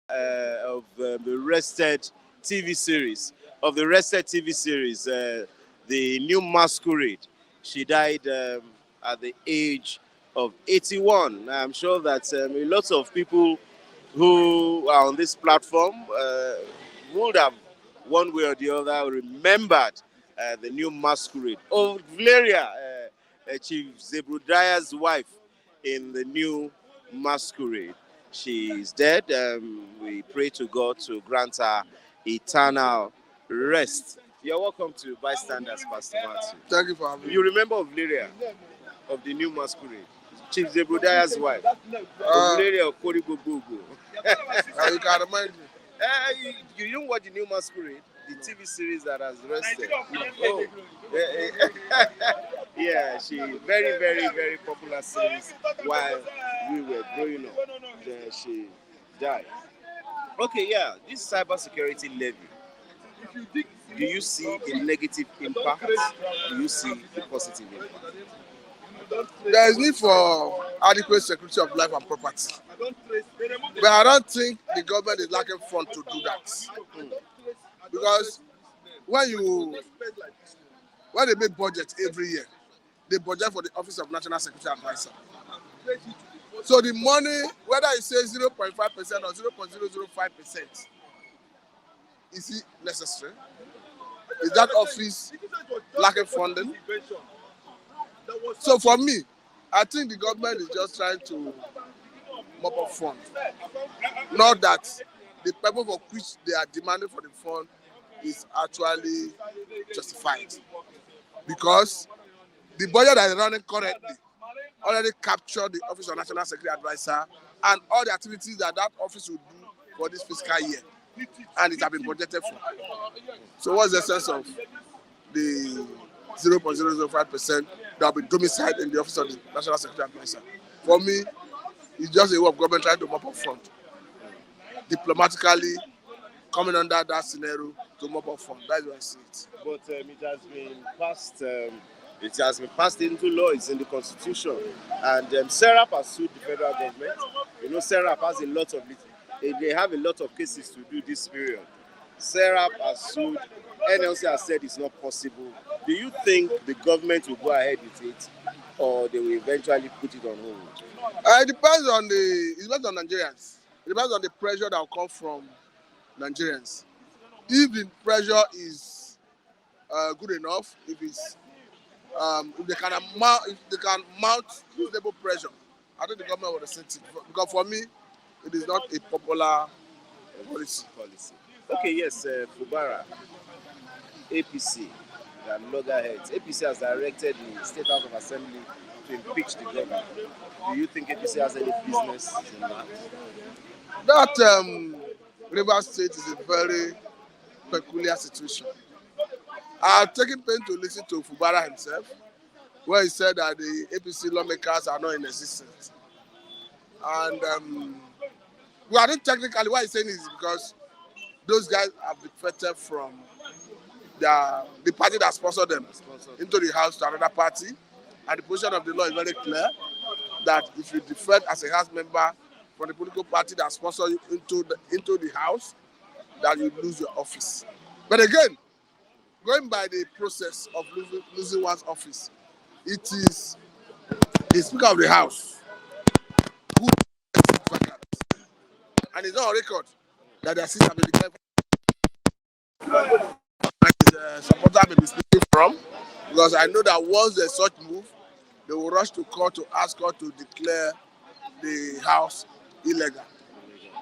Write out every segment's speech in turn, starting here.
the Rested TV series, the new Masquerade. She died at the age of 81. I'm sure that a lot of people who are on this platform would have, one way or the other, remembered the new Masquerade. Oh, Valeria, Chief Zebrudayah's wife in the new Masquerade. She is dead. We pray to God to grant her eternal rest. You're welcome to Bystanders, Pastor Matthew. Thank you for having me. You remember Valeria of the new Masquerade? Chief Zebrudayah's wife. Valeria of Korigogogo. You can remind me. You didn't watch the new Masquerade, the TV series that has rested. Yeah, she very, very, very popular series while we were growing up. Then she died. Okay, yeah, this cybersecurity levy. Do you see a negative impact? Do you see a positive impact? There is need for adequate security of life and property. But I don't think the government is lacking funds to do that. Because when they make budget every year, they budget for the Office of National Security Advisor. So the money, whether it says 0.5% or 0.005%, is it necessary? Is that office lacking funding? So for me, I think the government is just trying to mop up funds. Not that the purpose for which they are demanding for the fund is actually justified. Because the budget that is running currently already captured the Office of National Security Advisor and all the activities that office will do for this fiscal year. And it has been budgeted for. So what's the sense of the 0.005% that will be domiciled in the Office of the National Security Advisor? For me, it's just a way of government trying to mop up fund. Diplomatically coming under that scenario to mop up fund. That's what I see it. But it has been passed into law. It's in the Constitution. And SERAP has sued the federal government. You know, SERAP has they have a lot of cases to do this period. SERAP has sued. NLC has said it's not possible. Do you think the government will go ahead with it, or they will eventually put it on hold? It depends on Nigerians. It depends on the pressure that will come from Nigerians. If the pressure is good enough, if they can mount reasonable pressure, I think the government will accept it. Because for me, it is not a popular policy. Okay, yes, Fubara, APC, and loggerheads. APC has directed the State House of Assembly to impeach the government. Do you think APC has any business in that? That Rivers State is a very peculiar situation. I've taken pain to listen to Fubara himself, where he said that the APC lawmakers are not in existence. And I think technically what he's saying is because those guys have defected from the party that sponsored them into the house to another party. And the position of the law is very clear that if you defect as a house member from the political party that sponsored you into the house, that you lose your office. But again, going by the process of losing one's office, it is the Speaker of the House who is vacant. And it's not on record that their seats have been declared. And his supporter may be speaking from, because I know that once there's such move, they will rush to court to ask court to declare the house illegal.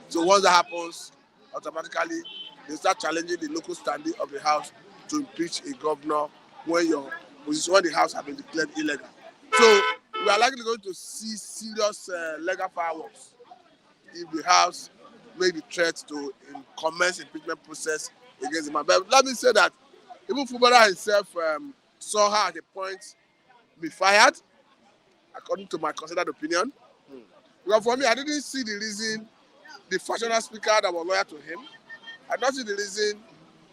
So once that happens, automatically they start challenging the local standing of the house to impeach a governor when the house has been declared illegal. So we are likely going to see serious legal fireworks if the house made the threat to commence impeachment process against the man. But let me say that even Fubara himself saw her at a point be fired, according to my considered opinion. Because for me, I didn't see the reason the factional speaker that was loyal to him, I don't see the reason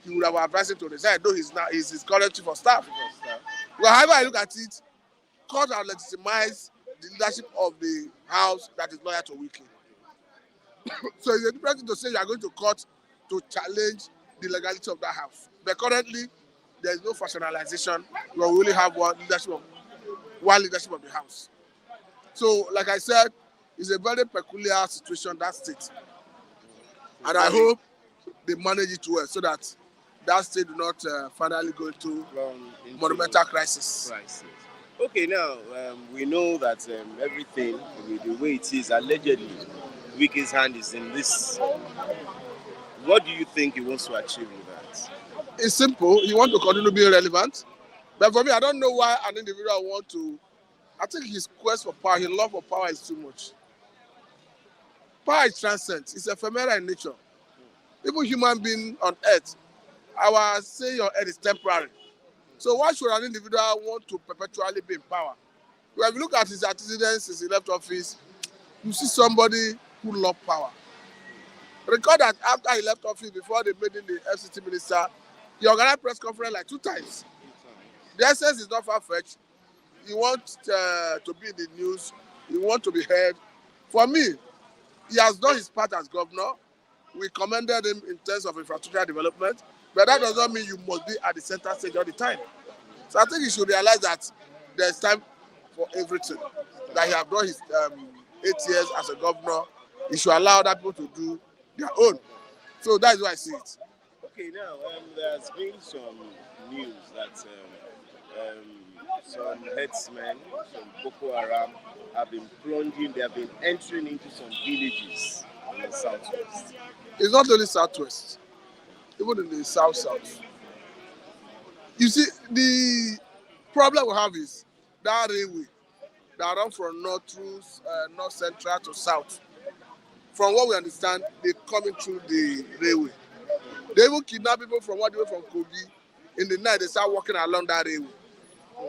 he would have advised him to resign, though he's his current chief of staff. Well, however I look at it, court has legitimized the leadership of the house that is loyal to Wiki. So it's a different thing to say you are going to court to challenge the legality of that house. But currently, there is no factionalization. We only have one leadership of the house. So, like I said, it's a very peculiar situation, that state. And I hope they manage it well so that that state do not finally go into monumental crisis. Okay, now we know that everything, with the way it is, allegedly, Wiki's hand is in this. What do you think he wants to achieve with that? It's simple. He wants to continue being relevant. But for me, I don't know why an individual want to. I think his quest for power, his love for power is too much. Power is transcendent. It's ephemeral in nature. Even human being on earth, our say on earth is temporary. So why should an individual want to perpetually be in power? When you look at his antecedents since he left office, you see somebody who loved power. Recall that after he left office, before they made him the FCT minister, he organized press conference like 2 times. The essence is not far-fetched. He wants to be in the news. He wants to be heard. For me, he has done his part as governor. We commended him in terms of infrastructure development, but that does not mean you must be at the center stage all the time. So I think he should realize that there's time for everything. That he has done his 8 years as a governor. He should allow other people to do their own. So that is why I see it. Okay, now there's been some news that some headsmen, some Boko Haram, have been plunging, they have been entering into some villages in the southwest. It's not only southwest, even in the south. You see, the problem we have is that railway that run from north through north central to south. From what we understand, they're coming through the railway. They even kidnap people from all the way from Kogi. In the night, they start walking along that railway.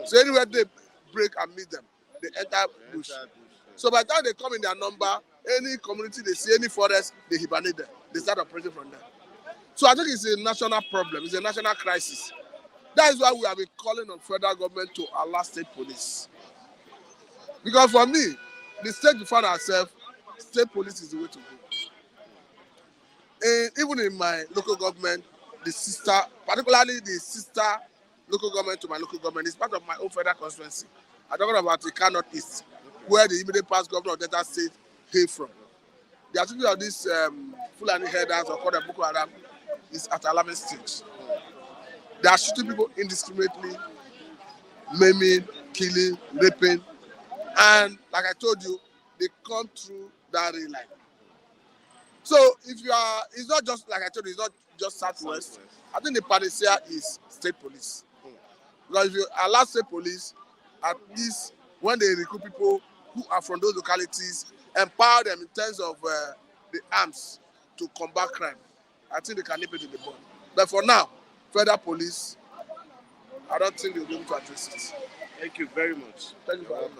So anywhere they break and meet them, they enter bush. So by the time they come in their number, any community they see, any forest, they hibernate them. They start operating from there. So I think it's a national problem. It's a national crisis. That is why we have been calling on federal government to allow state police. Because for me, the state we find ourselves, state police is the way to go. And even in my local government, particularly the sister local government to my local government, is part of my own federal constituency. I'm talking about the North East, where the immediate past governor of Delta State hail from. The activity of these Fulani herders or called Boko Haram is at alarming stage. They are shooting people indiscriminately, maiming, killing, raping, and like I told you, they come through that rail line. So it's not just like I told you, it's not just southwest. I think the panacea is state police. Because if you allow state police, at least when they recruit people who are from those localities, empower them in terms of the arms to combat crime, I think they can nip it in the bud. But for now, federal police, I don't think they'll be able to address it. Thank you very much. Thank you for having me.